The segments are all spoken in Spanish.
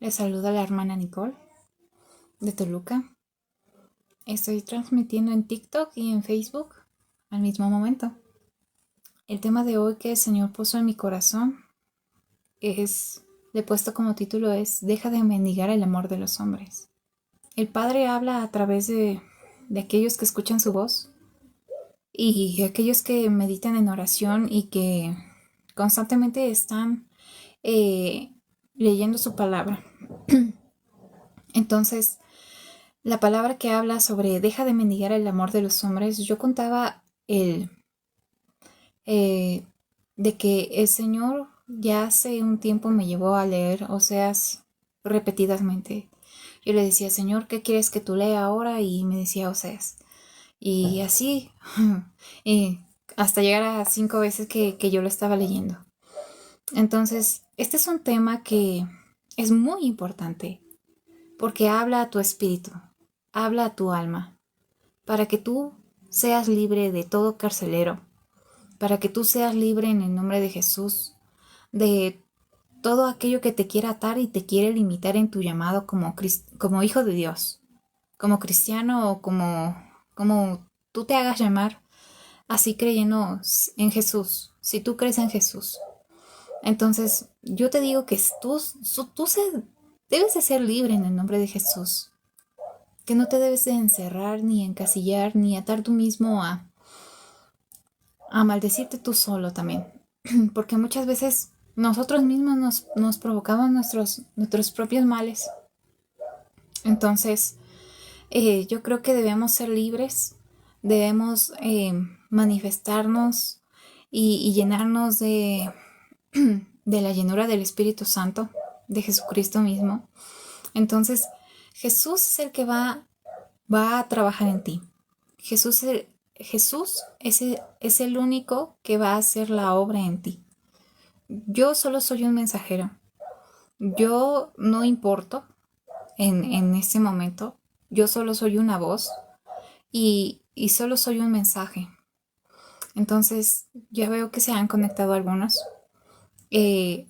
Les saluda la hermana Nicole de Toluca. Estoy transmitiendo en TikTok y en Facebook al mismo momento. El tema de hoy que el Señor puso en mi corazón le he puesto como título es Deja de mendigar el amor de los hombres. El Padre habla a través de aquellos que escuchan su voz y aquellos que meditan en oración y que constantemente están eh, leyendo su palabra. Entonces, la palabra que habla sobre deja de mendigar el amor de los hombres, yo contaba eh, de que el Señor ya hace un tiempo me llevó a leer Oseas repetidamente. Yo le decía, Señor, ¿qué quieres que tú lea ahora? Y me decía Oseas. Y así, y hasta llegar a 5 veces que yo lo estaba leyendo. Entonces, este es un tema que es muy importante porque habla a tu espíritu, habla a tu alma, para que tú seas libre de todo carcelero, para que tú seas libre en el nombre de Jesús, de todo aquello que te quiera atar y te quiere limitar en tu llamado como hijo de Dios, como cristiano o como tú te hagas llamar, así creyendo en Jesús, si tú crees en Jesús. Entonces, yo te digo que debes de ser libre en el nombre de Jesús, que no te debes de encerrar, ni encasillar, ni atar tú mismo a maldecirte tú solo también. Porque muchas veces nosotros mismos nos provocamos nuestros propios males. Entonces, yo creo que debemos ser libres, debemos manifestarnos y llenarnos de la llenura del Espíritu Santo, de Jesucristo mismo. Entonces, Jesús es el que va a trabajar en ti. Jesús es el único que va a hacer la obra en ti. Yo solo soy un mensajero. Yo no importo en este momento. Yo solo soy una voz y solo soy un mensaje. Entonces, ya veo que se han conectado algunos.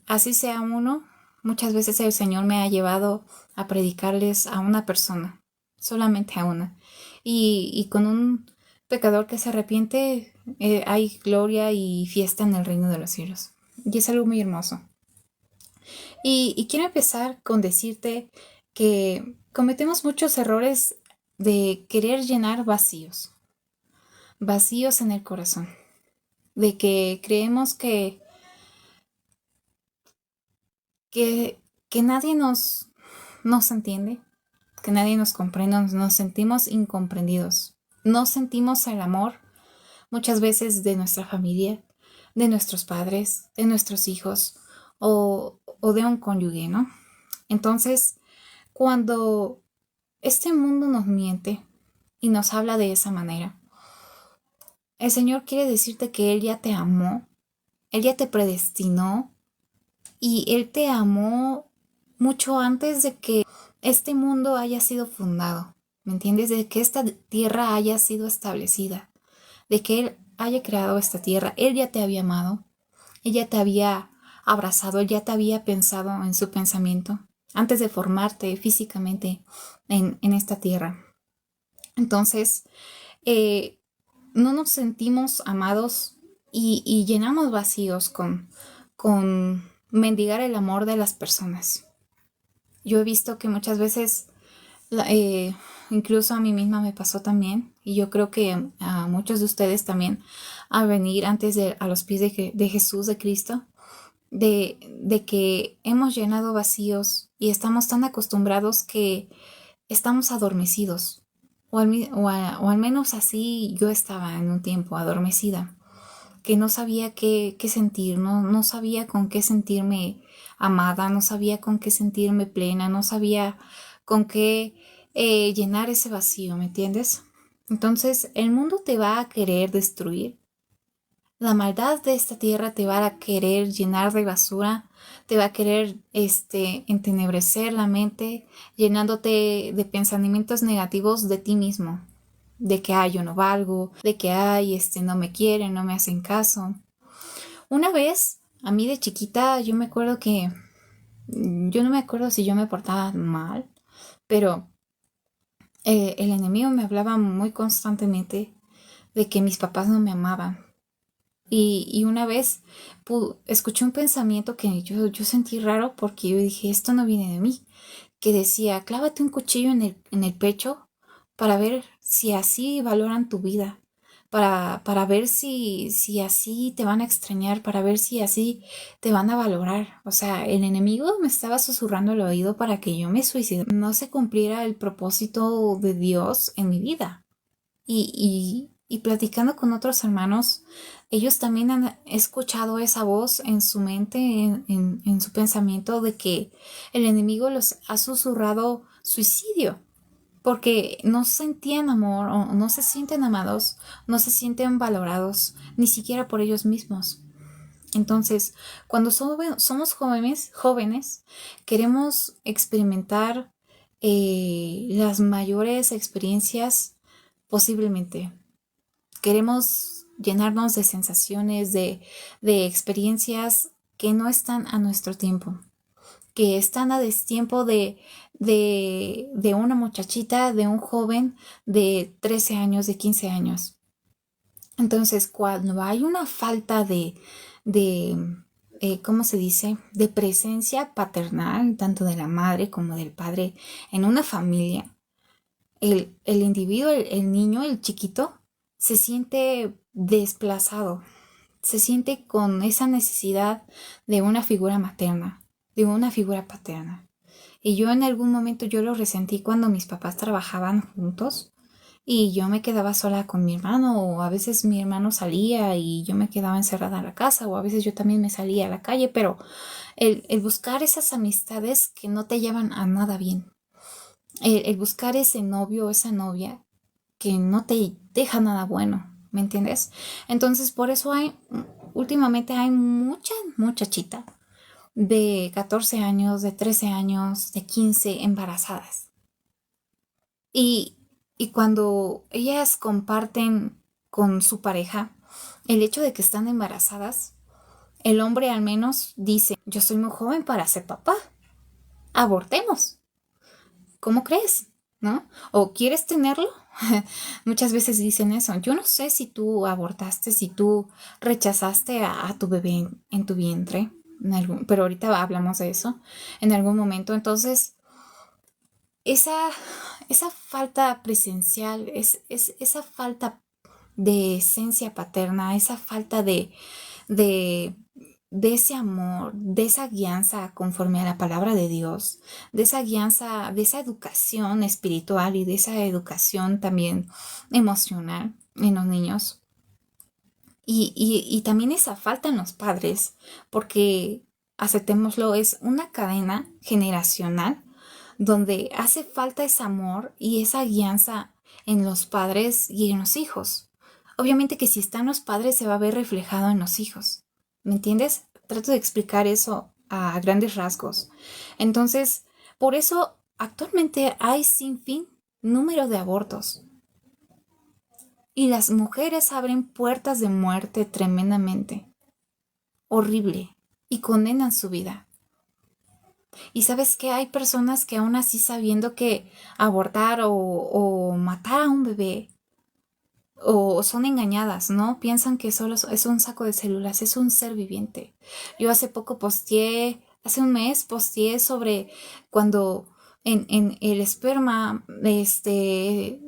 Así sea uno, muchas veces el Señor me ha llevado a predicarles a una persona, solamente a una. Y con un pecador que se arrepiente, hay gloria y fiesta en el reino de los cielos. Y es algo muy hermoso. Y quiero empezar con decirte que cometemos muchos errores de querer llenar vacíos, vacíos en el corazón, de que creemos que, que nadie nos entiende, que nadie nos comprende, nos sentimos incomprendidos, no sentimos el amor muchas veces de nuestra familia, de nuestros padres, de nuestros hijos o de un cónyuge, ¿no? Entonces, cuando este mundo nos miente y nos habla de esa manera, el Señor quiere decirte que Él ya te amó, Él ya te predestinó y Él te amó mucho antes de que este mundo haya sido fundado. ¿Me entiendes? De que esta tierra haya sido establecida, de que Él haya creado esta tierra. Él ya te había amado, Él ya te había abrazado, Él ya te había pensado en su pensamiento antes de formarte físicamente en esta tierra. Entonces, eh, no nos sentimos amados y llenamos vacíos con mendigar el amor de las personas. Yo he visto que muchas veces, incluso a mí misma me pasó también, y yo creo que a muchos de ustedes también, a venir a los pies de Jesús, de Cristo, de que hemos llenado vacíos y estamos tan acostumbrados que estamos adormecidos. O al menos así yo estaba en un tiempo adormecida, que no sabía qué sentir, no sabía con qué sentirme amada, no sabía con qué sentirme plena, no sabía con qué llenar ese vacío, ¿me entiendes? Entonces el mundo te va a querer destruir. La maldad de esta tierra te va a querer llenar de basura, te va a querer entenebrecer la mente, llenándote de pensamientos negativos de ti mismo, de que yo no valgo, de que no me quieren, no me hacen caso. Una vez, a mí de chiquita, yo me acuerdo que Yo no me acuerdo si yo me portaba mal, pero el enemigo me hablaba muy constantemente de que mis papás no me amaban. Y una vez escuché un pensamiento que yo sentí raro porque yo dije, esto no viene de mí, que decía, clávate un cuchillo en el pecho para ver si así valoran tu vida, para ver si así te van a extrañar, para ver si así te van a valorar. O sea, el enemigo me estaba susurrando al oído para que yo me suicidara, no se cumpliera el propósito de Dios en mi vida. Y platicando con otros hermanos, ellos también han escuchado esa voz en su mente, en su pensamiento de que el enemigo los ha susurrado suicidio, porque no sentían amor o no se sienten amados, no se sienten valorados, ni siquiera por ellos mismos. Entonces, cuando somos jóvenes, queremos experimentar las mayores experiencias posiblemente. Queremos llenarnos de sensaciones, de experiencias que no están a nuestro tiempo, que están a destiempo de una muchachita, de un joven de 13 años, de 15 años. Entonces, cuando hay una falta de ¿cómo se dice? De presencia paternal, tanto de la madre como del padre en una familia, el individuo, el niño, el chiquito, se siente desplazado, se siente con esa necesidad de una figura materna, de una figura paterna. Y yo en algún momento yo lo resentí cuando mis papás trabajaban juntos y yo me quedaba sola con mi hermano, o a veces mi hermano salía y yo me quedaba encerrada en la casa, o a veces yo también me salía a la calle, pero el buscar esas amistades que no te llevan a nada bien, el buscar ese novio o esa novia que no te deja nada bueno, ¿me entiendes? Entonces por eso últimamente hay mucha muchachita de 14 años, de 13 años, de 15 embarazadas. Y, y cuando ellas comparten con su pareja el hecho de que están embarazadas, el hombre al menos dice, yo soy muy joven para ser papá, abortemos. ¿Cómo crees? ¿No? ¿O quieres tenerlo? Muchas veces dicen eso. Yo no sé si tú abortaste, si tú rechazaste a tu bebé en tu vientre, pero ahorita hablamos de eso en algún momento. Entonces, esa, esa falta presencial, esa falta de esencia paterna, esa falta de, de ese amor, de esa guianza conforme a la palabra de Dios, de esa guianza, de esa educación espiritual y de esa educación también emocional en los niños. Y también esa falta en los padres, porque aceptémoslo, es una cadena generacional donde hace falta ese amor y esa guianza en los padres y en los hijos. Obviamente que si están los padres se va a ver reflejado en los hijos. ¿Me entiendes? Trato de explicar eso a grandes rasgos. Entonces, por eso actualmente hay sin fin número de abortos. Y las mujeres abren puertas de muerte tremendamente. Horrible. Y condenan su vida. Y sabes que hay personas que aún así sabiendo que abortar o matar a un bebé o son engañadas, ¿no? Piensan que solo es un saco de células, es un ser viviente. Yo hace un mes posteé sobre cuando en el esperma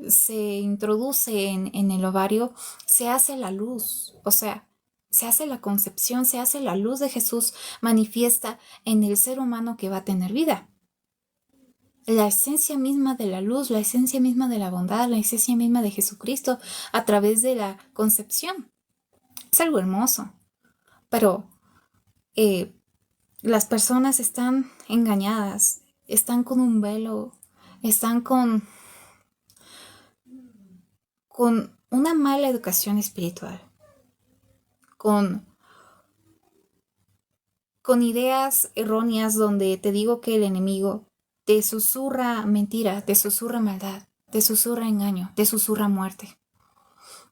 se introduce en el ovario, se hace la luz, o sea, se hace la concepción, se hace la luz de Jesús manifiesta en el ser humano que va a tener vida. La esencia misma de la luz, la esencia misma de la bondad, la esencia misma de Jesucristo a través de la concepción. Es algo hermoso, pero eh, las personas están engañadas, están con un velo, están con una mala educación espiritual, con, con ideas erróneas donde te digo que el enemigo te susurra mentira, te susurra maldad, te susurra engaño, te susurra muerte.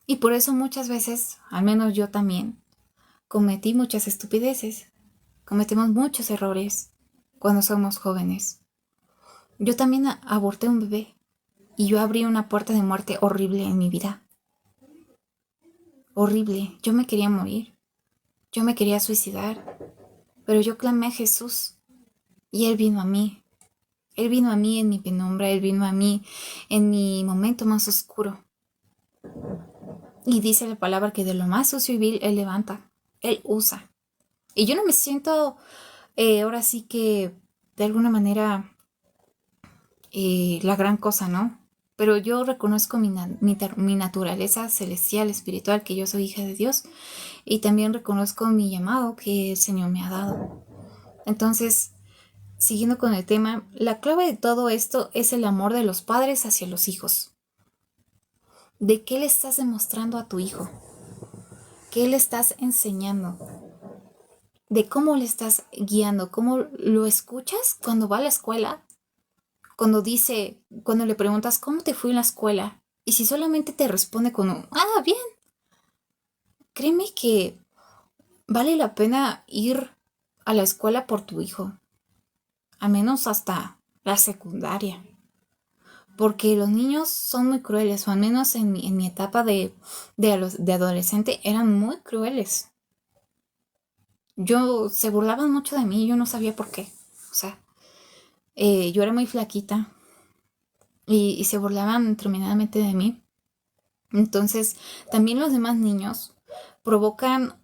Y por eso muchas veces, al menos yo también, cometí muchas estupideces, cometimos muchos errores. cuando somos jóvenes. Yo también aborté un bebé y yo abrí una puerta de muerte horrible en mi vida. Horrible. Yo me quería morir. Yo me quería suicidar. Pero yo clamé a Jesús y Él vino a mí. Él vino a mí en mi penumbra. Él vino a mí en mi momento más oscuro. Y dice la palabra que de lo más sucio y vil Él levanta. Él usa. Y yo no me siento, ahora sí que, de alguna manera, la gran cosa, ¿no? Pero yo reconozco mi naturaleza celestial, espiritual, que yo soy hija de Dios. Y también reconozco mi llamado que el Señor me ha dado. Entonces, siguiendo con el tema, la clave de todo esto es el amor de los padres hacia los hijos. ¿De qué le estás demostrando a tu hijo? ¿Qué le estás enseñando? ¿De cómo le estás guiando? ¿Cómo lo escuchas cuando va a la escuela? Cuando le preguntas cómo te fue en la escuela, y si solamente te responde con un, bien, créeme que vale la pena ir a la escuela por tu hijo, al menos hasta la secundaria, porque los niños son muy crueles, o al menos en mi etapa de adolescente eran muy crueles. Se burlaban mucho de mí y yo no sabía por qué. O sea, yo era muy flaquita y se burlaban tremendamente de mí. Entonces, también los demás niños provocan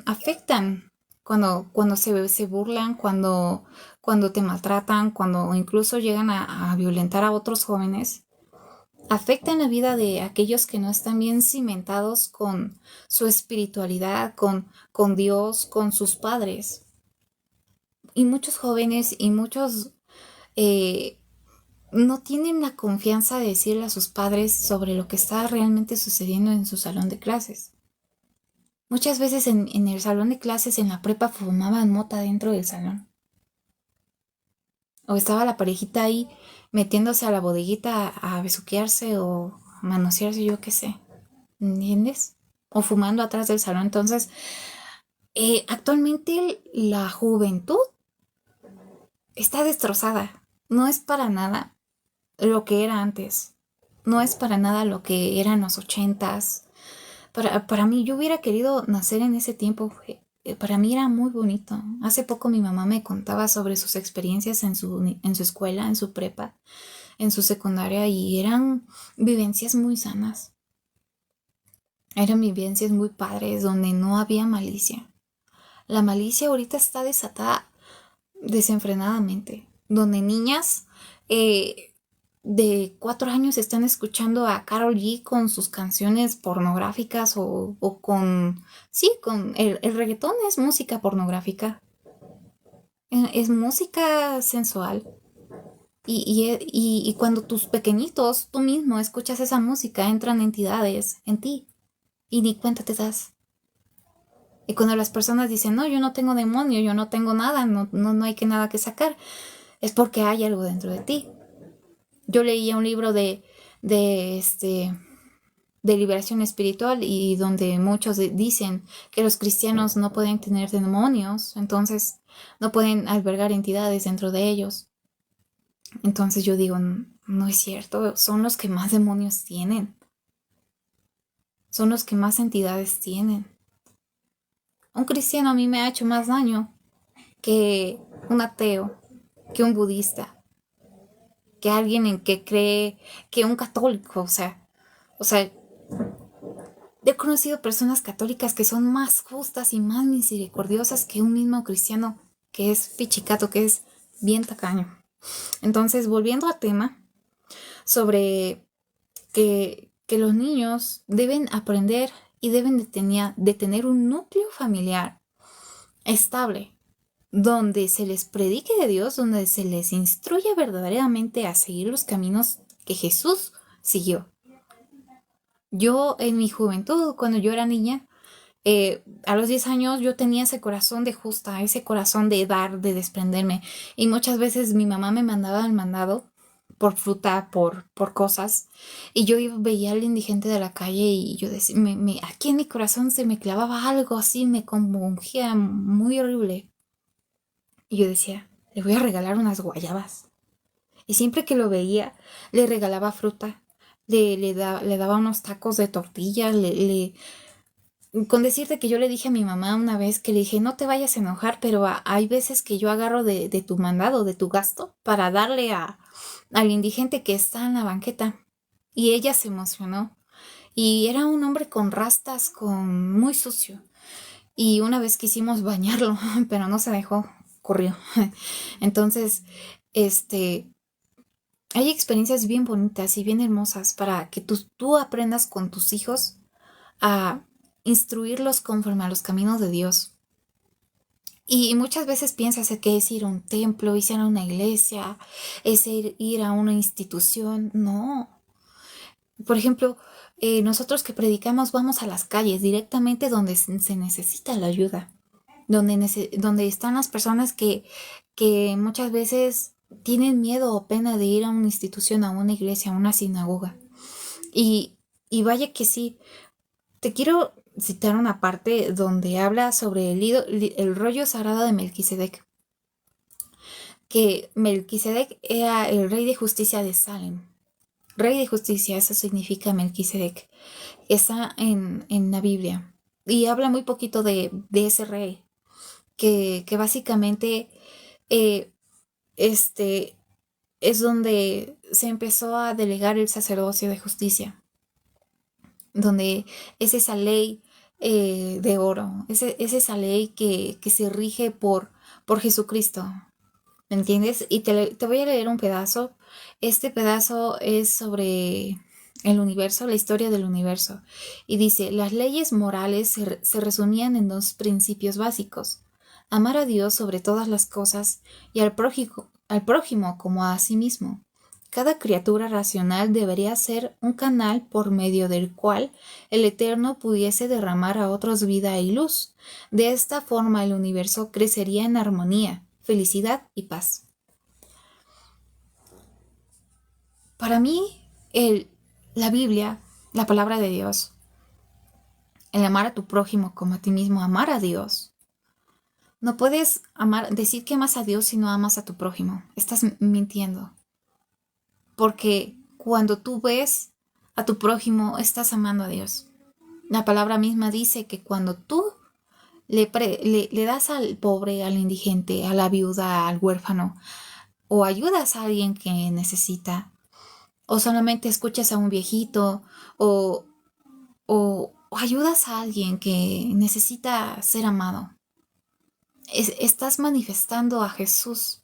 afectan cuando se burlan, cuando te maltratan, cuando incluso llegan a violentar a otros jóvenes. Afectan la vida de aquellos que no están bien cimentados con su espiritualidad, con Dios, con sus padres. Y muchos jóvenes y muchos no tienen la confianza de decirle a sus padres sobre lo que está realmente sucediendo en su salón de clases. Muchas veces en el salón de clases en la prepa fumaban mota dentro del salón. O estaba la parejita ahí metiéndose a la bodeguita a besuquearse o a manosearse, yo qué sé. ¿Entiendes? O fumando atrás del salón. Entonces, actualmente la juventud está destrozada. No es para nada lo que era antes. No es para nada lo que eran los 80s. Para mí, yo hubiera querido nacer en ese tiempo. Para mí era muy bonito. Hace poco mi mamá me contaba sobre sus experiencias en su escuela, en su prepa, en su secundaria, y eran vivencias muy sanas. Eran vivencias muy padres donde no había malicia. La malicia ahorita está desatada desenfrenadamente, donde niñas de 4 años están escuchando a Karol G con sus canciones pornográficas o con... Sí, con el reggaetón es música pornográfica, es música sensual. Y cuando tus pequeñitos, tú mismo escuchas esa música, entran entidades en ti y ni cuenta te das. Y cuando las personas dicen, no, yo no tengo demonio, yo no tengo nada, no hay nada que sacar, es porque hay algo dentro de ti. Yo leía un libro de liberación espiritual y donde muchos dicen que los cristianos no pueden tener demonios, entonces no pueden albergar entidades dentro de ellos. Entonces yo digo, no es cierto, son los que más demonios tienen. Son los que más entidades tienen. Un cristiano a mí me ha hecho más daño que un ateo, que un budista, que alguien en que cree, que un católico, o sea, he conocido personas católicas que son más justas y más misericordiosas que un mismo cristiano que es pichicato, que es bien tacaño. Entonces, volviendo al tema sobre que los niños deben aprender y deben de tener un núcleo familiar estable, donde se les predique de Dios, donde se les instruya verdaderamente a seguir los caminos que Jesús siguió. Yo en mi juventud, cuando yo era niña, a los 10 años yo tenía ese corazón de justa, ese corazón de dar, de desprenderme. Y muchas veces mi mamá me mandaba al mandado por fruta, por cosas. Y yo veía al indigente de la calle y yo decía, aquí en mi corazón se me clavaba algo así, me compungía muy horrible. Y yo decía, le voy a regalar unas guayabas. Y siempre que lo veía, le regalaba fruta, le daba unos tacos de tortilla, con decirte que yo le dije a mi mamá una vez que le dije, no te vayas a enojar, pero hay veces que yo agarro de tu mandado, de tu gasto, para darle al indigente que está en la banqueta. Y ella se emocionó. Y era un hombre con rastas, muy sucio. Y una vez quisimos bañarlo, pero no se dejó, corrió. Entonces, este, hay experiencias bien bonitas y bien hermosas para que tú aprendas con tus hijos a instruirlos conforme a los caminos de Dios. Y muchas veces piensas que es ir a un templo, es ir a una iglesia, es ir a una institución. No. Por ejemplo, nosotros que predicamos vamos a las calles directamente donde se necesita la ayuda, donde están las personas que muchas veces tienen miedo o pena de ir a una institución, a una iglesia, a una sinagoga. Y, y vaya que sí, te quiero citar una parte donde habla sobre el rollo sagrado de Melquisedec, que Melquisedec era el rey de justicia de Salem. Rey de justicia, eso significa Melquisedec. Está en la Biblia. Y habla muy poquito de ese rey, que básicamente eh, este, es donde se empezó a delegar el sacerdocio de justicia, donde es esa ley de oro, es esa ley que se rige por Jesucristo, ¿me entiendes? Y te voy a leer un pedazo. Este pedazo es sobre el universo, la historia del universo. Y dice, las leyes morales se resumían en dos principios básicos. Amar a Dios sobre todas las cosas y al prójimo como a sí mismo. Cada criatura racional debería ser un canal por medio del cual el Eterno pudiese derramar a otros vida y luz. De esta forma el universo crecería en armonía, felicidad y paz. Para mí, la Biblia, la palabra de Dios, el amar a tu prójimo como a ti mismo, amar a Dios. No puedes decir que amas a Dios si no amas a tu prójimo. Estás mintiendo. Porque cuando tú ves a tu prójimo, estás amando a Dios. La palabra misma dice que cuando tú le das al pobre, al indigente, a la viuda, al huérfano, o ayudas a alguien que necesita, o solamente escuchas a un viejito, o, o ayudas a alguien que necesita ser amado, estás manifestando a Jesús.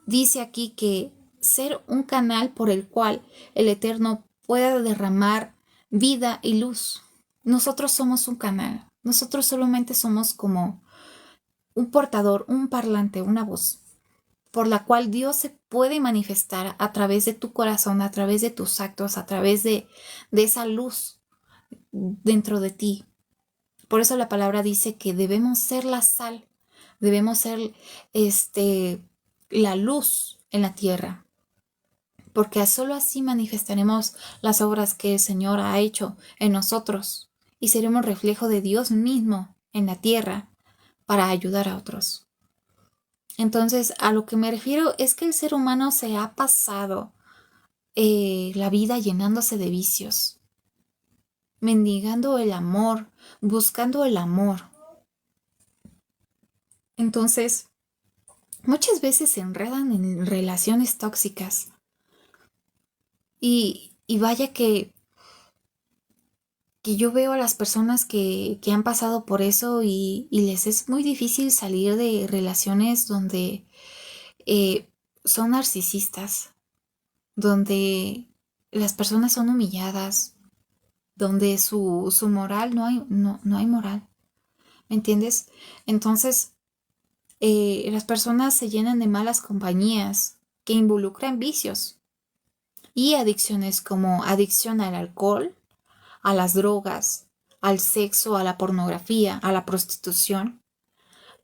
Dice aquí que ser un canal por el cual el Eterno pueda derramar vida y luz. Nosotros somos un canal. Nosotros solamente somos como un portador, un parlante, una voz, por la cual Dios se puede manifestar a través de tu corazón, a través de tus actos, a través de esa luz dentro de ti. Por eso la palabra dice que debemos ser la sal, debemos ser la luz en la tierra, porque solo así manifestaremos las obras que el Señor ha hecho en nosotros y seremos reflejo de Dios mismo en la tierra para ayudar a otros. Entonces, a lo que me refiero es que el ser humano se ha pasado la vida llenándose de vicios, mendigando el amor, buscando el amor. Entonces, muchas veces se enredan en relaciones tóxicas. Y vaya que yo veo a las personas que han pasado por eso y les es muy difícil salir de relaciones donde son narcisistas, donde las personas son humilladas, donde su moral no hay moral, ¿me entiendes? Entonces, las personas se llenan de malas compañías que involucran vicios y adicciones como adicción al alcohol, a las drogas, al sexo, a la pornografía, a la prostitución,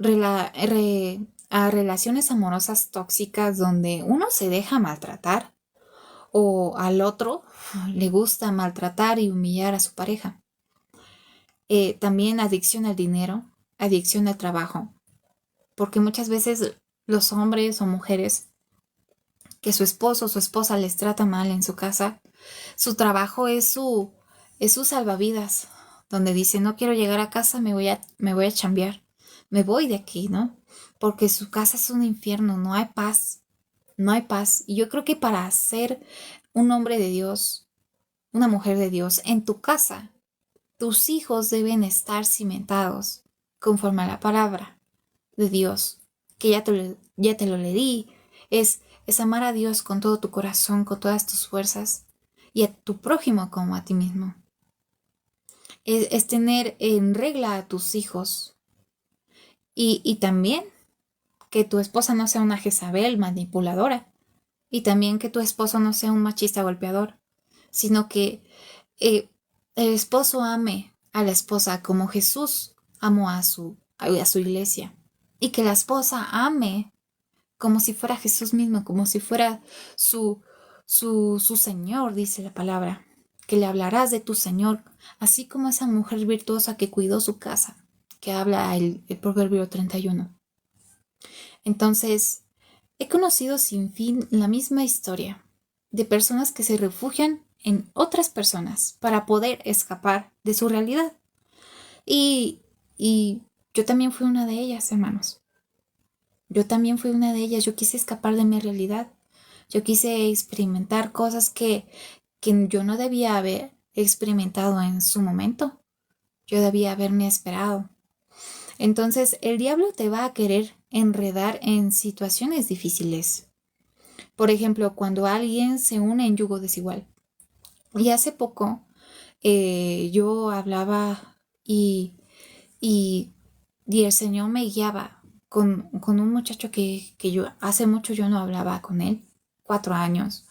a relaciones amorosas tóxicas donde uno se deja maltratar o al otro le gusta maltratar y humillar a su pareja. También adicción al dinero, adicción al trabajo, porque muchas veces los hombres o mujeres que su esposo o su esposa les trata mal en su casa, su trabajo es su salvavidas, donde dice, no quiero llegar a casa, me voy a chambear, me voy de aquí, ¿no? Porque su casa es un infierno, no hay paz, no hay paz. Y yo creo que para ser un hombre de Dios, una mujer de Dios, en tu casa, tus hijos deben estar cimentados conforme a la palabra de Dios, que ya te lo leí, es amar a Dios con todo tu corazón, con todas tus fuerzas, y a tu prójimo como a ti mismo. Es tener en regla a tus hijos. Y también que tu esposa no sea una Jezabel manipuladora. Y también que tu esposo no sea un machista golpeador, sino que eh, el esposo ame a la esposa como Jesús amó a su iglesia. Y que la esposa ame como si fuera Jesús mismo, como si fuera su, su Señor, dice la palabra, que le hablarás de tu Señor, así como esa mujer virtuosa que cuidó su casa, que habla el Proverbio 31. Entonces, he conocido sin fin la misma historia de personas que se refugian en otras personas para poder escapar de su realidad. Y, y yo también fui una de ellas, hermanos. Yo también fui una de ellas. Yo quise escapar de mi realidad. Yo quise experimentar cosas que yo no debía haber experimentado en su momento. Yo debía haberme esperado. Entonces, el diablo te va a querer enredar en situaciones difíciles. Por ejemplo, cuando alguien se une en yugo desigual. Y hace poco yo hablaba y, y el Señor me guiaba con un muchacho que yo hace mucho yo no hablaba con él, 4 años,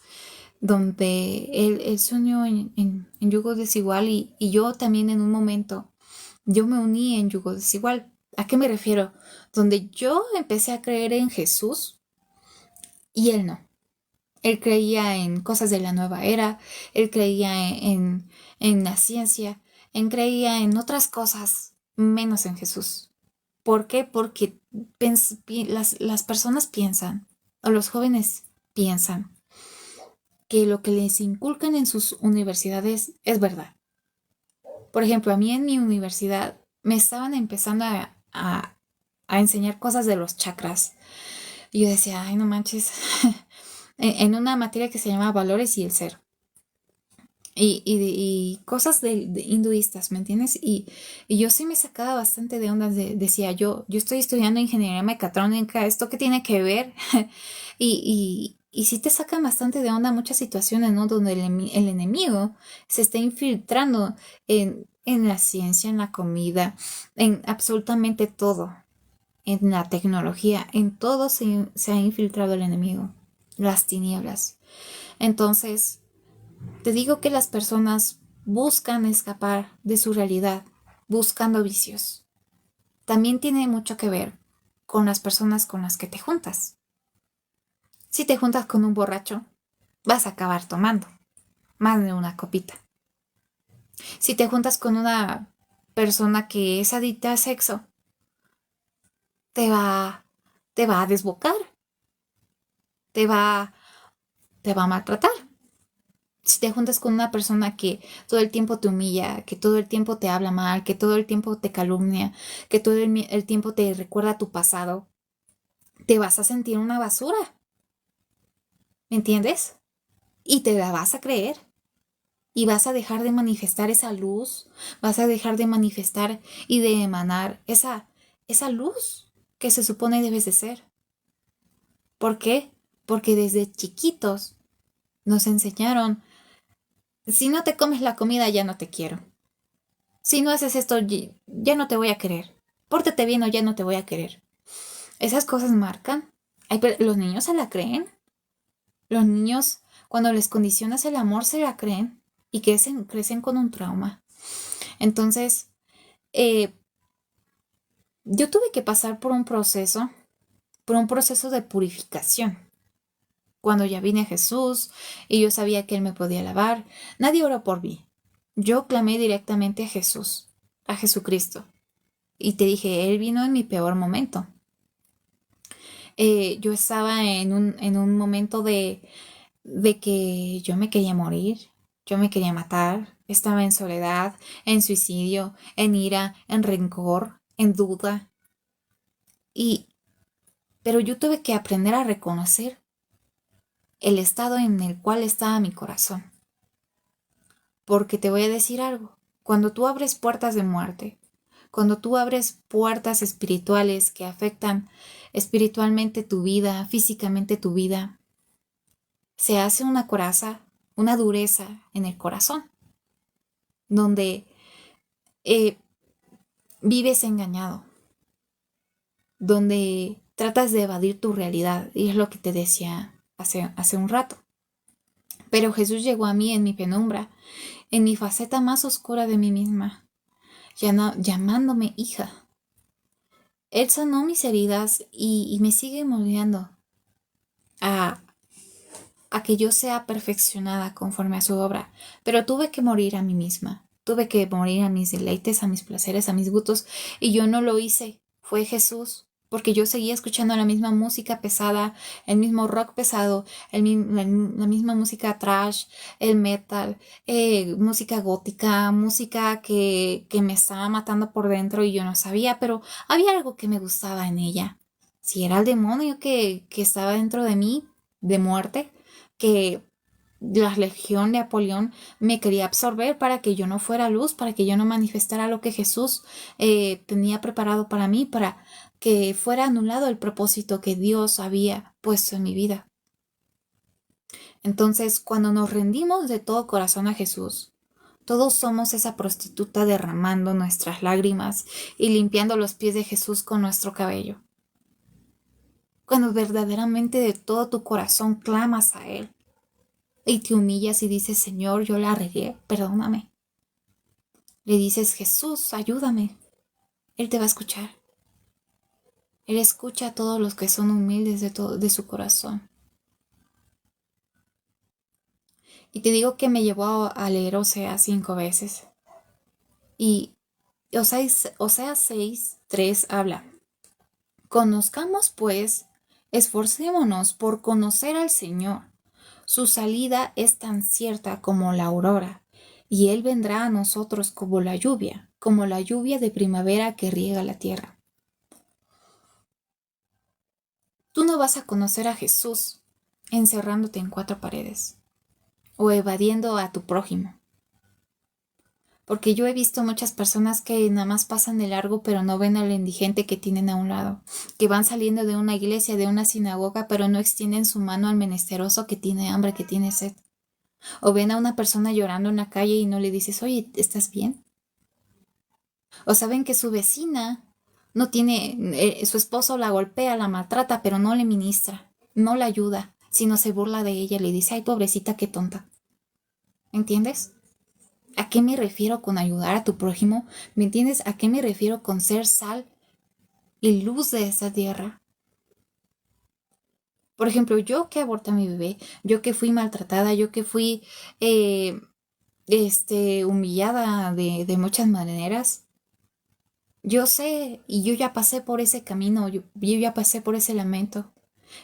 donde él se unió en yugo desigual y yo también en un momento, yo me uní en yugo desigual. ¿A qué me refiero? Donde yo empecé a creer en Jesús y él no. Él creía en cosas de la nueva era, él creía en la ciencia, él creía en otras cosas, menos en Jesús. ¿Por qué? Porque las personas piensan, o los jóvenes piensan, que lo que les inculcan en sus universidades es verdad. Por ejemplo, a mí en mi universidad me estaban empezando a enseñar cosas de los chakras. Y yo decía, ay, no manches, en una materia que se llama Valores y el Ser. Y cosas de hinduistas, ¿me entiendes? Y yo sí me sacaba bastante de ondas, decía yo estoy estudiando ingeniería mecatrónica, ¿esto qué tiene que ver? Y sí te sacan bastante de onda muchas situaciones, ¿no? Donde el enemigo se está infiltrando en la ciencia, en la comida, en absolutamente todo, en la tecnología, en todo se ha infiltrado el enemigo, las tinieblas. Entonces, te digo que las personas buscan escapar de su realidad, buscando vicios. También tiene mucho que ver con las personas con las que te juntas. Si te juntas con un borracho, vas a acabar tomando más de una copita. Si te juntas con una persona que es adicta al sexo, te va, te va a desbocar, te va, te va a maltratar. Si te juntas con una persona que todo el tiempo te humilla, que todo el tiempo te habla mal, que todo el tiempo te calumnia, que todo el tiempo te recuerda tu pasado, te vas a sentir una basura. ¿Me entiendes? Y te la vas a creer. Y vas a dejar de manifestar esa luz, vas a dejar de manifestar y de emanar esa luz que se supone debes de ser. ¿Por qué? Porque desde chiquitos nos enseñaron, si no te comes la comida ya no te quiero. Si no haces esto, ya no te voy a querer. Pórtate bien o ya no te voy a querer. Esas cosas marcan. Los niños se la creen. Los niños, cuando les condicionas el amor, se la creen y crecen con un trauma. Entonces, eh, yo tuve que pasar por un proceso de purificación. Cuando ya vine a Jesús y yo sabía que Él me podía lavar, nadie oró por mí. Yo clamé directamente a Jesús, a Jesucristo. Y te dije, Él vino en mi peor momento. Yo estaba en un momento de que yo me quería morir, yo me quería matar, estaba en soledad, en suicidio, en ira, en rencor, en duda. Y, pero yo tuve que aprender a reconocer el estado en el cual estaba mi corazón. Porque te voy a decir algo, cuando tú abres puertas de muerte, cuando tú abres puertas espirituales que afectan espiritualmente tu vida, físicamente tu vida, se hace una coraza, una dureza en el corazón, donde eh, vives engañado, donde tratas de evadir tu realidad, y es lo que te decía hace un rato. Pero Jesús llegó a mí en mi penumbra, en mi faceta más oscura de mí misma, llamándome hija. Él sanó mis heridas y me sigue moldeando a, a que yo sea perfeccionada conforme a su obra, pero tuve que morir a mí misma, tuve que morir a mis deleites, a mis placeres, a mis gustos, y yo no lo hice, fue Jesús, porque yo seguía escuchando la misma música pesada, el mismo rock pesado, la misma música trash, el metal, música gótica, música que me estaba matando por dentro y yo no sabía, pero había algo que me gustaba en ella. Si era el demonio que estaba dentro de mí, de muerte, que la legión de Apolión me quería absorber para que yo no fuera luz, para que yo no manifestara lo que Jesús tenía preparado para mí, para que fuera anulado el propósito que Dios había puesto en mi vida. Entonces, cuando nos rendimos de todo corazón a Jesús, todos somos esa prostituta derramando nuestras lágrimas y limpiando los pies de Jesús con nuestro cabello. Cuando verdaderamente de todo tu corazón clamas a Él y te humillas y dices, Señor, yo la regué, perdóname. Le dices, Jesús, ayúdame. Él te va a escuchar. Él escucha a todos los que son humildes de su corazón. Y te digo que me llevó a leer Oseas 5 veces. Y Oseas 6:3 habla. Conozcamos pues, esforcémonos por conocer al Señor. Su salida es tan cierta como la aurora, y Él vendrá a nosotros como la lluvia de primavera que riega la tierra. Tú no vas a conocer a Jesús encerrándote en cuatro paredes o evadiendo a tu prójimo. Porque yo he visto muchas personas que nada más pasan de largo pero no ven al indigente que tienen a un lado, que van saliendo de una iglesia, de una sinagoga, pero no extienden su mano al menesteroso que tiene hambre, que tiene sed. O ven a una persona llorando en la calle y no le dices, oye, ¿estás bien? O saben que su vecina no tiene, su esposo la golpea, la maltrata, pero no le ministra, no la ayuda, sino se burla de ella, le dice, ay, pobrecita, qué tonta. ¿Entiendes? ¿A qué me refiero con ayudar a tu prójimo? ¿Me entiendes? ¿A qué me refiero con ser sal y luz de esa tierra? Por ejemplo, yo que aborté a mi bebé, yo que fui maltratada, yo que fui eh, humillada de muchas maneras, yo sé y yo ya pasé por ese camino, yo ya pasé por ese lamento.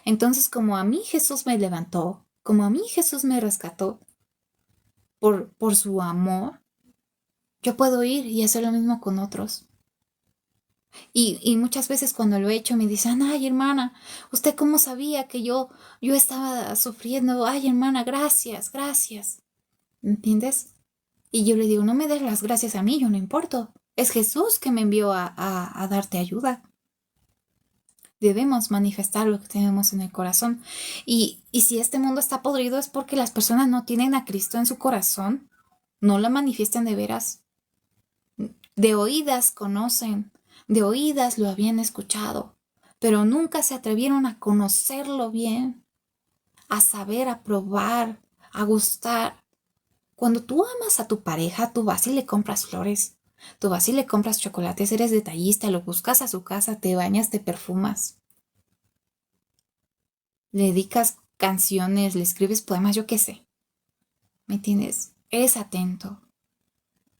Entonces, como a mí Jesús me levantó, como a mí Jesús me rescató por su amor, yo puedo ir y hacer lo mismo con otros. Y muchas veces cuando lo he hecho me dicen, ay hermana, ¿usted cómo sabía que yo estaba sufriendo? Ay hermana, gracias, gracias. ¿Entiendes? Y yo le digo, no me des las gracias a mí, yo no importo. Es Jesús que me envió a darte ayuda. Debemos manifestar lo que tenemos en el corazón. Y si este mundo está podrido es porque las personas no tienen a Cristo en su corazón, no lo manifiestan de veras. De oídas conocen, de oídas lo habían escuchado, pero nunca se atrevieron a conocerlo bien, a saber, a probar, a gustar. Cuando tú amas a tu pareja, tú vas y le compras flores, tú vas y le compras chocolates, eres detallista, lo buscas a su casa, te bañas, te perfumas, le dedicas canciones, le escribes poemas, yo qué sé. ¿Me entiendes? Eres atento.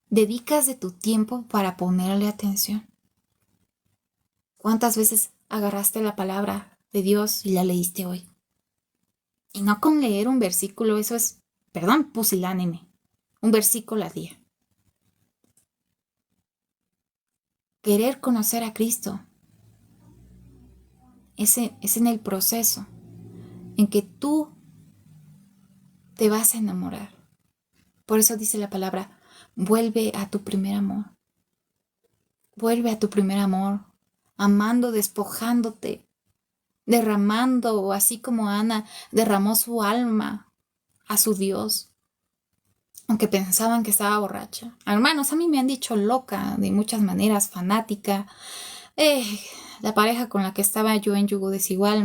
Dedicas de tu tiempo para ponerle atención. ¿Cuántas veces agarraste la palabra de Dios y la leíste hoy. Y no con leer un versículo, eso es, perdón, pusilánime, un versículo al día. Querer conocer a Cristo es en el proceso en que tú te vas a enamorar. Por eso dice la palabra, vuelve a tu primer amor. Vuelve a tu primer amor, amando, despojándote, derramando, así como Ana derramó su alma a su Dios, aunque pensaban que estaba borracha. Hermanos, a mí me han dicho loca de muchas maneras, fanática. Eh, la pareja con la que estaba yo en yugo desigual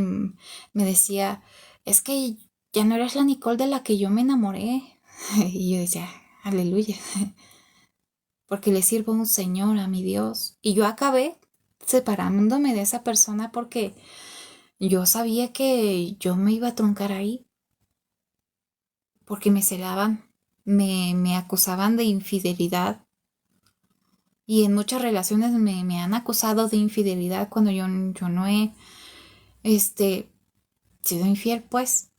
me decía, es que ya no eres la Nicole de la que yo me enamoré. Y yo decía, aleluya, porque le sirvo a un Señor, a mi Dios. Y yo acabé separándome de esa persona porque yo sabía que yo me iba a truncar ahí, porque me celaban, me acusaban de infidelidad. Y en muchas relaciones me han acusado de infidelidad cuando yo no he sido infiel, pues.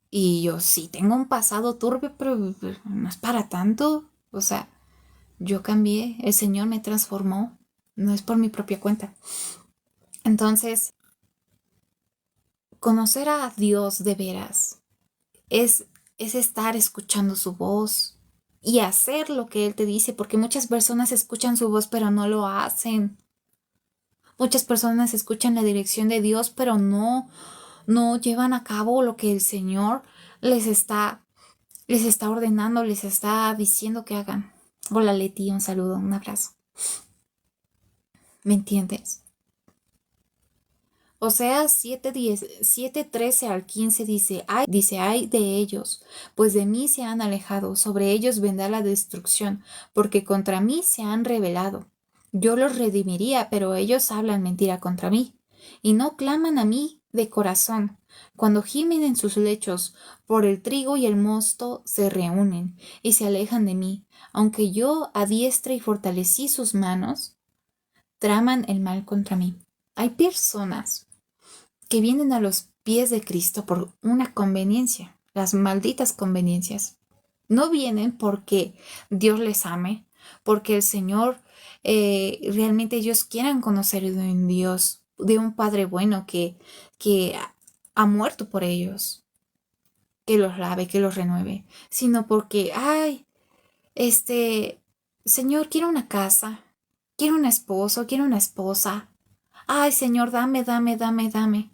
Y yo sí tengo un pasado turbio, pero no es para tanto. O sea, yo cambié, el Señor me transformó, no es por mi propia cuenta. Entonces, conocer a Dios de veras es estar escuchando su voz y hacer lo que Él te dice, porque muchas personas escuchan su voz pero no lo hacen. Muchas personas escuchan la dirección de Dios pero no llevan a cabo lo que el Señor les está ordenando, les está diciendo que hagan. Hola Leti, un saludo, un abrazo. ¿Me entiendes? Oseas 7:13 al 15 dice, ay de ellos, pues de mí se han alejado, sobre ellos vendrá la destrucción, porque contra mí se han rebelado. Yo los redimiría, pero ellos hablan mentira contra mí, y no claman a mí de corazón. Cuando gimen en sus lechos, por el trigo y el mosto se reúnen, y se alejan de mí, aunque yo adiestre y fortalecí sus manos, traman el mal contra mí. Hay personas que vienen a los pies de Cristo por una conveniencia, las malditas conveniencias. No vienen porque Dios les ame, porque el Señor realmente ellos quieran conocer de un Dios, de un Padre bueno que ha muerto por ellos, que los lave, que los renueve, sino porque, ay, Señor, quiero una casa, quiero un esposo, quiero una esposa. Ay, Señor, dame, dame, dame, dame.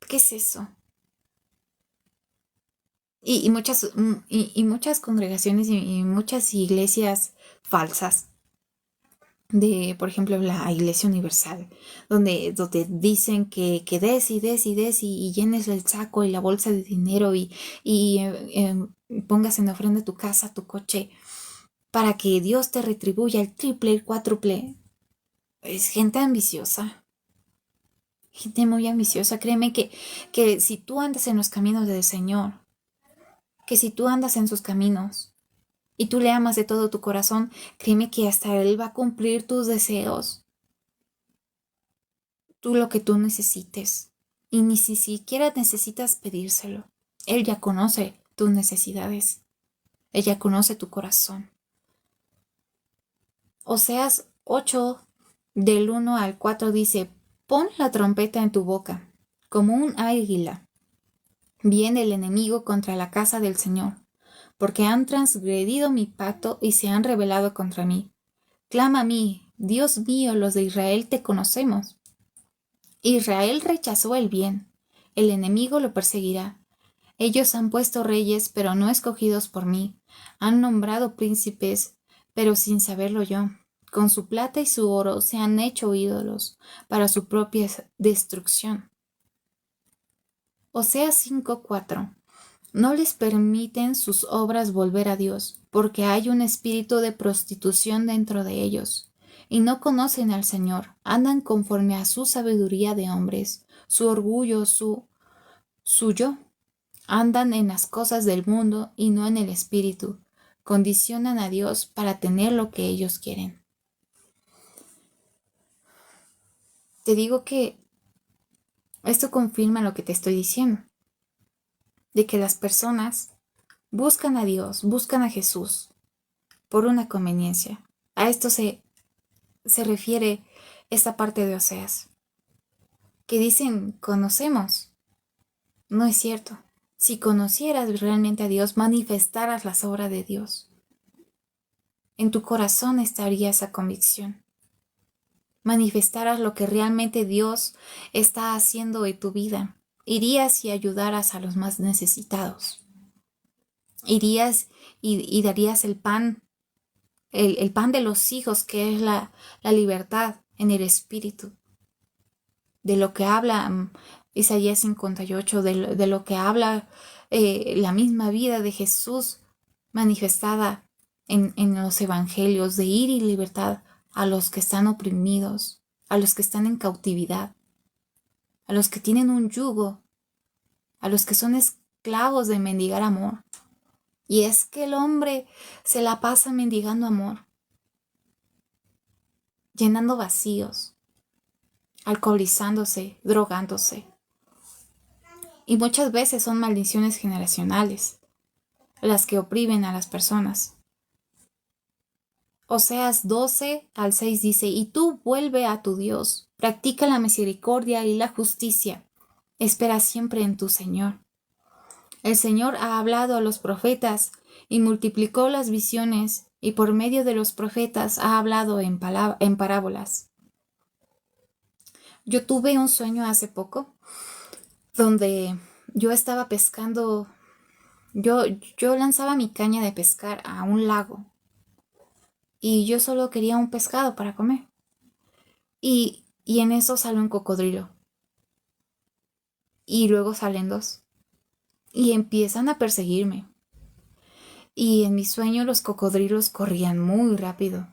¿Qué es eso? Y muchas congregaciones y muchas iglesias falsas por ejemplo, la Iglesia Universal, donde dicen que des y des y des y llenes el saco y la bolsa de dinero y pongas en ofrenda tu casa, tu coche, para que Dios te retribuya el triple, el cuádruple. Es gente ambiciosa, gente muy ambiciosa. Créeme que si tú andas en los caminos del Señor, que si tú andas en sus caminos y tú le amas de todo tu corazón, créeme que hasta Él va a cumplir tus deseos, tú lo que tú necesites. Y ni siquiera necesitas pedírselo. Él ya conoce tus necesidades. Él ya conoce tu corazón. Oseas 8, del 1 al 4 dice, pon la trompeta en tu boca, como un águila. Viene el enemigo contra la casa del Señor, porque han transgredido mi pacto y se han rebelado contra mí. Clama a mí, Dios mío, los de Israel te conocemos. Israel rechazó el bien, el enemigo lo perseguirá. Ellos han puesto reyes, pero no escogidos por mí. Han nombrado príncipes, pero sin saberlo yo. Con su plata y su oro se han hecho ídolos para su propia destrucción. Oseas 5:4. No les permiten sus obras volver a Dios, porque hay un espíritu de prostitución dentro de ellos, y no conocen al Señor, andan conforme a su sabiduría de hombres, su orgullo, su yo. Andan en las cosas del mundo y no en el espíritu. Condicionan a Dios para tener lo que ellos quieren. Te digo que Esto confirma lo que te estoy diciendo, de que las personas buscan a Dios, buscan a Jesús por una conveniencia. A esto se refiere esta parte de Oseas, que dicen conocemos. No es cierto. Si conocieras realmente a Dios, manifestaras las obras de Dios. En tu corazón estaría esa convicción. Manifestaras lo que realmente Dios está haciendo en tu vida. Irías y ayudaras a los más necesitados. Irías y darías el pan, el pan de los hijos, que es la libertad en el espíritu. De lo que habla Isaías 58, de lo que habla la misma vida de Jesús manifestada en los evangelios, de ir y libertad a los que están oprimidos, a los que están en cautividad, a los que tienen un yugo, a los que son esclavos de mendigar amor. Y es que el hombre se la pasa mendigando amor, llenando vacíos, alcoholizándose, drogándose. Y muchas veces son maldiciones generacionales las que oprimen a las personas. Oseas 12:6 dice, y tú vuelve a tu Dios, practica la misericordia y la justicia, espera siempre en tu Señor. El Señor ha hablado a los profetas y multiplicó las visiones, y por medio de los profetas ha hablado en parábolas. Yo tuve un sueño hace poco donde yo estaba pescando, yo lanzaba mi caña de pescar a un lago y yo solo quería un pescado para comer. Y en eso sale un cocodrilo. Y luego salen dos. Y empiezan a perseguirme. Y en mi sueño los cocodrilos corrían muy rápido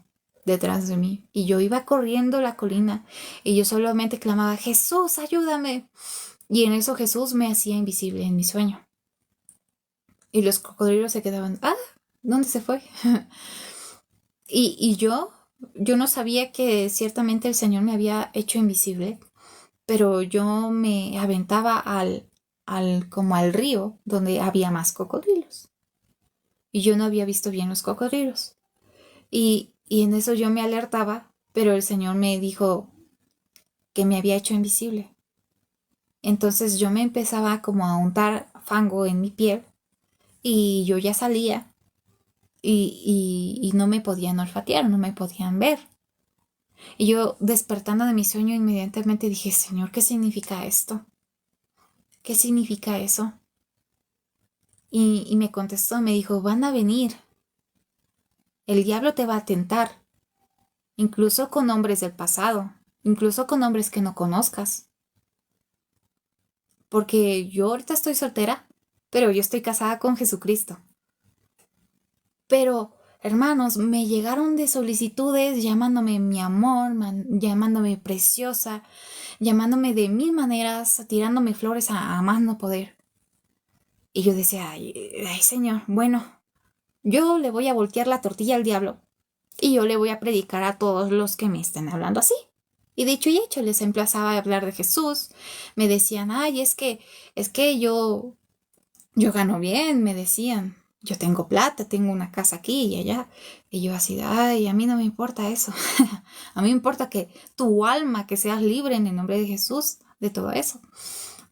detrás de mí. Y yo iba corriendo la colina. Y yo solamente clamaba, Jesús, ayúdame. Y en eso Jesús me hacía invisible en mi sueño. Y los cocodrilos se quedaban, ¿dónde se fue? y yo no sabía que ciertamente el Señor me había hecho invisible, pero yo me aventaba como al río donde había más cocodrilos. Y yo no había visto bien los cocodrilos. Y en eso yo me alertaba, pero el Señor me dijo que me había hecho invisible. Entonces yo me empezaba como a untar fango en mi piel y yo ya salía y no me podían olfatear, no me podían ver. Y yo despertando de mi sueño inmediatamente dije, Señor, ¿qué significa esto? ¿Qué significa eso? Y me contestó, me dijo, van a venir. El diablo te va a tentar, incluso con hombres del pasado, incluso con hombres que no conozcas. Porque yo ahorita estoy soltera, pero yo estoy casada con Jesucristo. Pero, hermanos, me llegaron de solicitudes llamándome mi amor, llamándome preciosa, llamándome de mil maneras, tirándome flores a más no poder. Y yo decía, ay, Señor, bueno, yo le voy a voltear la tortilla al diablo y yo le voy a predicar a todos los que me estén hablando así. Y dicho y hecho, les emplazaba a hablar de Jesús. Me decían, ay, es que yo gano bien, me decían. Yo tengo plata, tengo una casa aquí y allá. Y yo así, ay, a mí no me importa eso. A mí me importa que tu alma, que seas libre en el nombre de Jesús, de todo eso.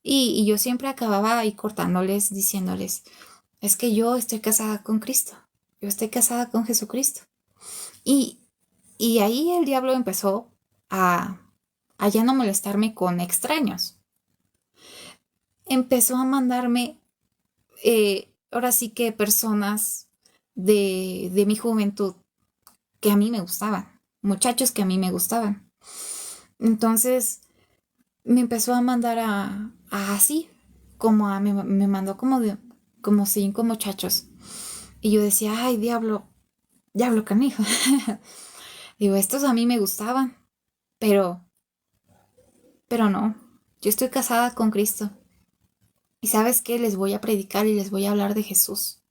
Y yo siempre acababa ahí cortándoles, diciéndoles, es que yo estoy casada con Cristo. Yo estoy casada con Jesucristo. Y ahí el diablo empezó a ya no molestarme con extraños. Empezó a mandarme, ahora sí que personas de mi juventud que a mí me gustaban, muchachos que a mí me gustaban. Entonces me empezó a mandar a así, me mandó como 5 muchachos. Y yo decía, ay, diablo canijo. Digo, estos a mí me gustaban, pero no, yo estoy casada con Cristo. Y sabes qué, les voy a predicar y les voy a hablar de Jesús.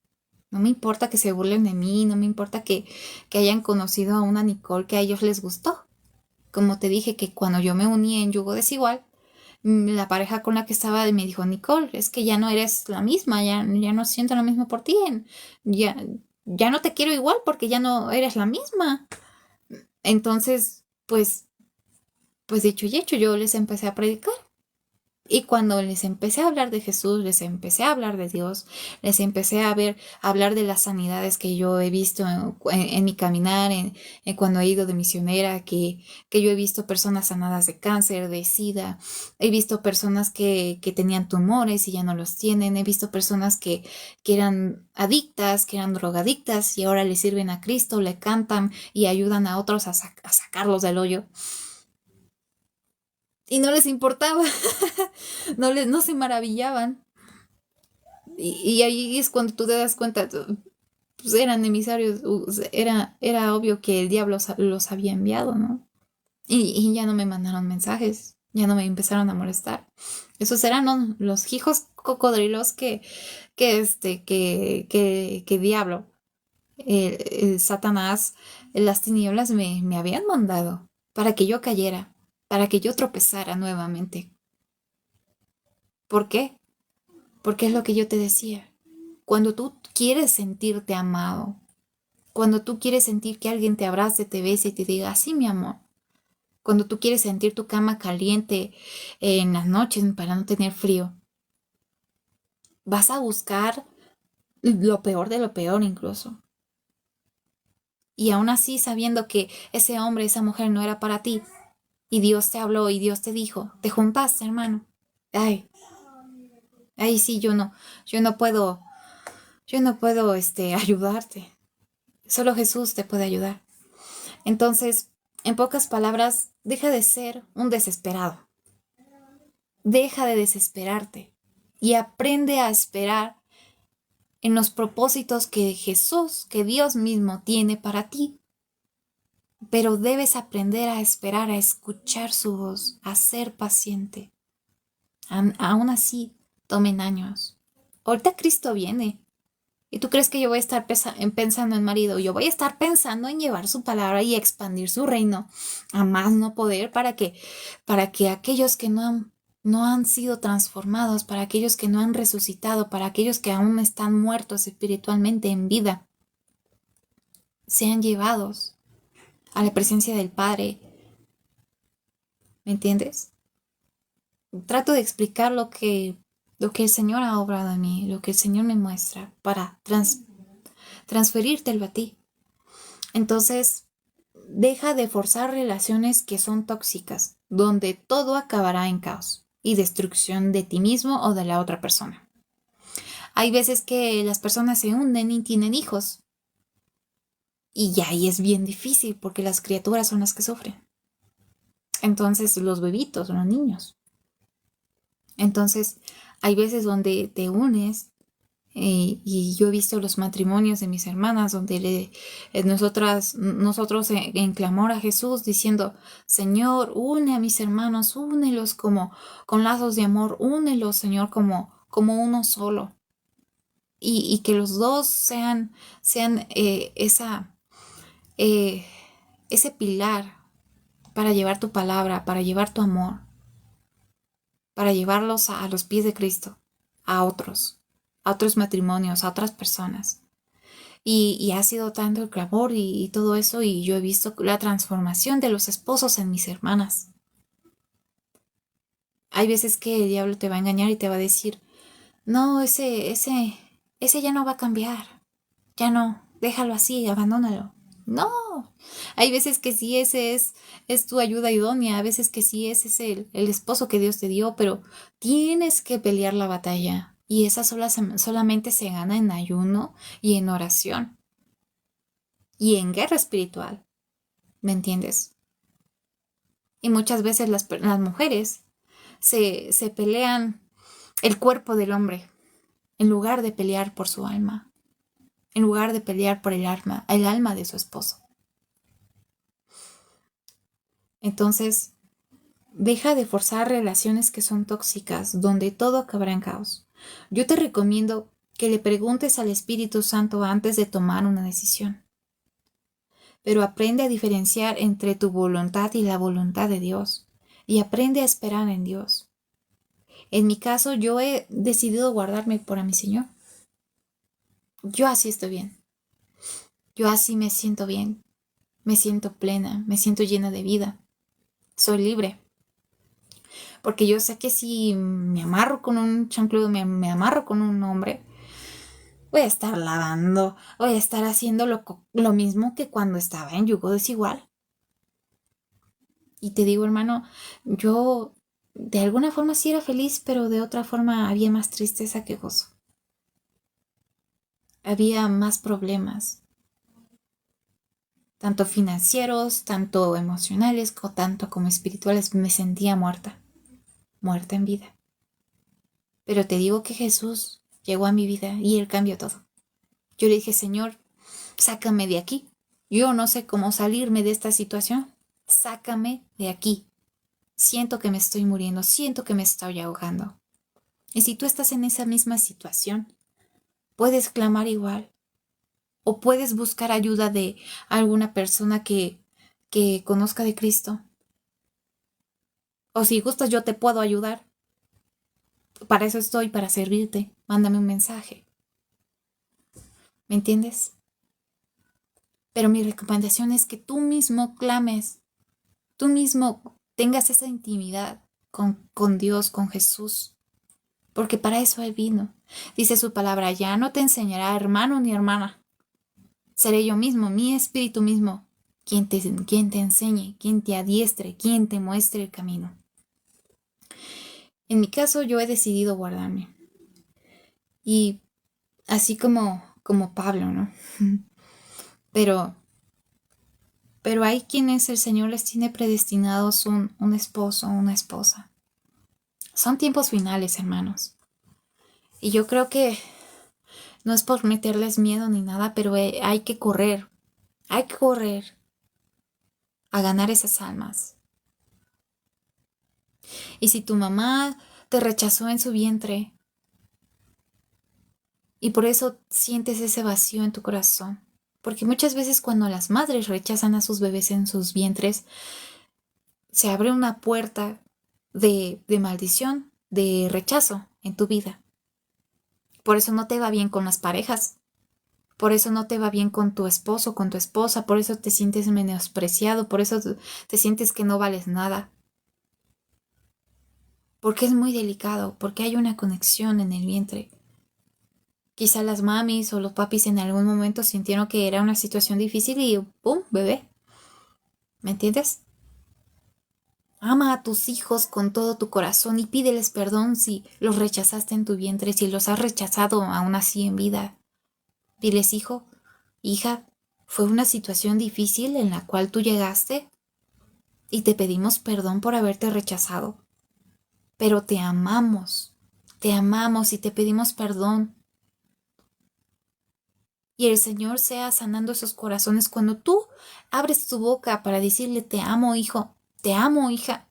No me importa que se burlen de mí, no me importa que hayan conocido a una Nicole que a ellos les gustó. Como te dije que cuando yo me uní en yugo desigual, La pareja con la que estaba me dijo, Nicole, es que ya no eres la misma, ya no siento lo mismo por ti, ya, ya no te quiero igual porque ya no eres la misma. Entonces, pues dicho y hecho, yo les empecé a predicar. Y cuando les empecé a hablar de Jesús, les empecé a hablar de Dios, les empecé a hablar de las sanidades que yo he visto en mi caminar, en cuando he ido de misionera, que yo he visto personas sanadas de cáncer, de SIDA, he visto personas que tenían tumores y ya no los tienen, he visto personas que eran adictas, que eran drogadictas y ahora le sirven a Cristo, le cantan y ayudan a otros a sacarlos del hoyo. Y no les importaba, no se maravillaban. Y ahí es cuando tú te das cuenta, pues eran emisarios, era obvio que el diablo los había enviado, ¿no? Y ya no me mandaron mensajes, ya no me empezaron a molestar. Esos eran los hijos cocodrilos que diablo, el Satanás, las tinieblas me habían mandado para que yo cayera, para que yo tropezara nuevamente. ¿Por qué? Porque es lo que yo te decía. Cuando tú quieres sentirte amado, cuando tú quieres sentir que alguien te abrace, te bese y te diga, sí, mi amor. Cuando tú quieres sentir tu cama caliente en las noches para no tener frío, vas a buscar lo peor de lo peor incluso. Y aún así, sabiendo que ese hombre, esa mujer no era para ti, y Dios te habló y Dios te dijo, te juntaste, hermano. Ay, ay, sí, yo no puedo, ayudarte. Solo Jesús te puede ayudar. Entonces, en pocas palabras, deja de ser un desesperado. Deja de desesperarte y aprende a esperar en los propósitos que Jesús, que Dios mismo tiene para ti. Pero debes aprender a esperar, a escuchar su voz, a ser paciente. Aún así, tomen años. Ahorita Cristo viene. ¿Y tú crees que yo voy a estar pensando en marido? Yo voy a estar pensando en llevar su palabra y expandir su reino a más no poder para que aquellos que no han sido transformados, para aquellos que no han resucitado, para aquellos que aún están muertos espiritualmente en vida, sean llevados a la presencia del Padre. ¿Me entiendes? Trato de explicar lo que el Señor ha obrado en mí, lo que el Señor me muestra para transferírtelo a ti. Entonces, deja de forzar relaciones que son tóxicas, donde todo acabará en caos y destrucción de ti mismo o de la otra persona. Hay veces que las personas se hunden y tienen hijos. Y ahí es bien difícil porque las criaturas son las que sufren. Entonces, los bebitos, los niños. Entonces, hay veces donde te unes y yo he visto los matrimonios de mis hermanas donde nosotros en clamor a Jesús diciendo, Señor, une a mis hermanos, únelos como con lazos de amor, únelos, Señor, como uno solo. Y que los dos sean eh, ese pilar para llevar tu palabra, para llevar tu amor, para llevarlos a los pies de Cristo, a otros matrimonios, a otras personas. Y ha sido tanto el clamor y todo eso, y yo he visto la transformación de los esposos en mis hermanas. Hay veces que el diablo te va a engañar y te va a decir, no, ese ya no va a cambiar, ya no, déjalo así, abandónalo. No, hay veces que sí es tu ayuda idónea, a veces que sí ese es el esposo que Dios te dio, pero tienes que pelear la batalla. Y esa solamente se gana en ayuno y en oración y en guerra espiritual. ¿Me entiendes? Y muchas veces las mujeres se pelean el cuerpo del hombre en lugar de pelear por su alma, en lugar de pelear por el alma de su esposo. Entonces, deja de forzar relaciones que son tóxicas, donde todo acabará en caos. Yo te recomiendo que le preguntes al Espíritu Santo antes de tomar una decisión. Pero aprende a diferenciar entre tu voluntad y la voluntad de Dios. Y aprende a esperar en Dios. En mi caso, yo he decidido guardarme por a mi Señor. Yo así estoy bien. Yo así me siento bien. Me siento plena, me siento llena de vida. Soy libre. Porque yo sé que si me amarro con un chancludo, me amarro con un hombre, voy a estar lavando, voy a estar haciendo lo mismo que cuando estaba en yugo desigual. Y te digo, hermano, yo de alguna forma sí era feliz, pero de otra forma había más tristeza que gozo. Había más problemas, tanto financieros, tanto emocionales, tanto como espirituales. Me sentía muerta, muerta en vida. Pero te digo que Jesús llegó a mi vida y Él cambió todo. Yo le dije, Señor, sácame de aquí. Yo no sé cómo salirme de esta situación. Sácame de aquí. Siento que me estoy muriendo, siento que me estoy ahogando. Y si tú estás en esa misma situación, puedes clamar igual. O puedes buscar ayuda de alguna persona que conozca de Cristo. O si gustas, yo te puedo ayudar. Para eso estoy, para servirte. Mándame un mensaje. ¿Me entiendes? Pero mi recomendación es que tú mismo clames, tú mismo tengas esa intimidad con Dios, con Jesús, porque para eso Él vino. Dice su palabra, ya no te enseñará hermano ni hermana, seré yo mismo, mi espíritu mismo, quien te enseñe, quien te adiestre, quien te muestre el camino. En mi caso yo he decidido guardarme. Y así como Pablo, ¿no? Pero hay quienes el Señor les tiene predestinados un esposo o una esposa. Son tiempos finales, hermanos. Y yo creo que no es por meterles miedo ni nada, pero hay que correr a ganar esas almas. Y si tu mamá te rechazó en su vientre y por eso sientes ese vacío en tu corazón, porque muchas veces cuando las madres rechazan a sus bebés en sus vientres, se abre una puerta de maldición, de rechazo en tu vida. Por eso no te va bien con las parejas. Por eso no te va bien con tu esposo, con tu esposa. Por eso te sientes menospreciado. Por eso te sientes que no vales nada. Porque es muy delicado. Porque hay una conexión en el vientre. Quizá las mamis o los papis en algún momento sintieron que era una situación difícil y ¡pum! Bebé. ¿Me entiendes? Ama a tus hijos con todo tu corazón y pídeles perdón si los rechazaste en tu vientre, si los has rechazado aún así en vida. Diles, hijo, hija, fue una situación difícil en la cual tú llegaste y te pedimos perdón por haberte rechazado. Pero te amamos y te pedimos perdón. Y el Señor sea sanando esos corazones cuando tú abres tu boca para decirle te amo, hijo, te amo, hija.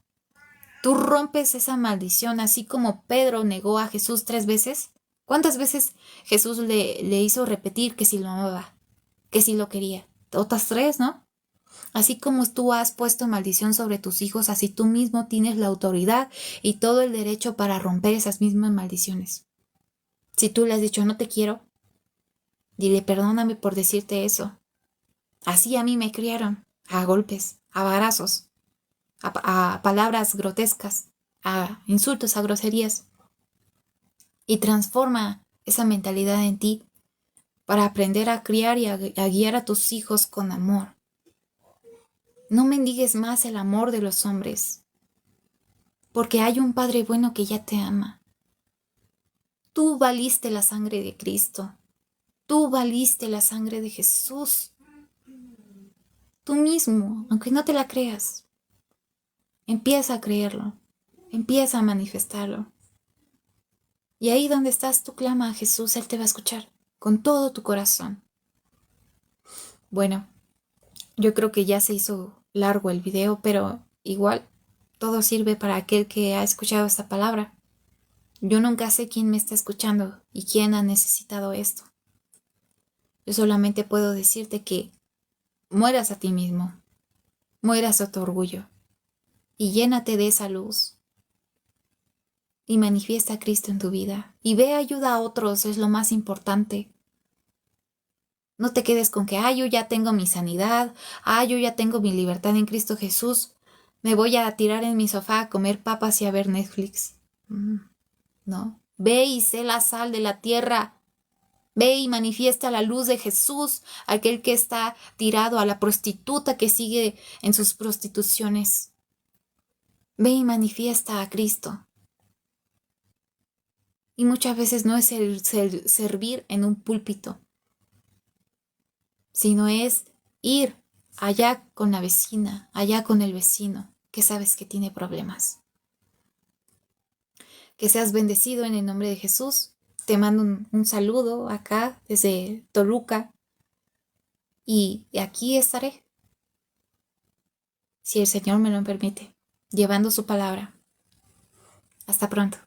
Tú rompes esa maldición, así como Pedro negó a Jesús 3 veces. ¿Cuántas veces Jesús le hizo repetir que si lo amaba, que si lo quería? Otras 3, ¿no? Así como tú has puesto maldición sobre tus hijos, así tú mismo tienes la autoridad y todo el derecho para romper esas mismas maldiciones. Si tú le has dicho no te quiero, dile perdóname por decirte eso. Así a mí me criaron, a golpes, a varazos, a palabras grotescas, a insultos, a groserías. Y transforma esa mentalidad en ti para aprender a criar y a guiar a tus hijos con amor. No mendigues más el amor de los hombres, porque hay un Padre bueno que ya te ama. Tú valiste la sangre de Cristo. Tú valiste la sangre de Jesús. Tú mismo, aunque no te la creas, empieza a creerlo. Empieza a manifestarlo. Y ahí donde estás, tú clama a Jesús, Él te va a escuchar con todo tu corazón. Bueno, yo creo que ya se hizo largo el video, pero igual todo sirve para aquel que ha escuchado esta palabra. Yo nunca sé quién me está escuchando y quién ha necesitado esto. Yo solamente puedo decirte que mueras a ti mismo, mueras a tu orgullo y llénate de esa luz. y manifiesta a Cristo en tu vida. Y ve ayuda a otros, es lo más importante. No te quedes con que, yo ya tengo mi sanidad, yo ya tengo mi libertad en Cristo Jesús. Me voy a tirar en mi sofá a comer papas y a ver Netflix. No. Ve y sé la sal de la tierra. Ve y manifiesta la luz de Jesús, aquel que está tirado, a la prostituta que sigue en sus prostituciones. Ve y manifiesta a Cristo. Y muchas veces no es el servir en un púlpito, sino es ir allá con la vecina, allá con el vecino, que sabes que tiene problemas. Que seas bendecido en el nombre de Jesús. Te mando un saludo acá desde Toluca y aquí estaré, si el Señor me lo permite, llevando su palabra. Hasta pronto.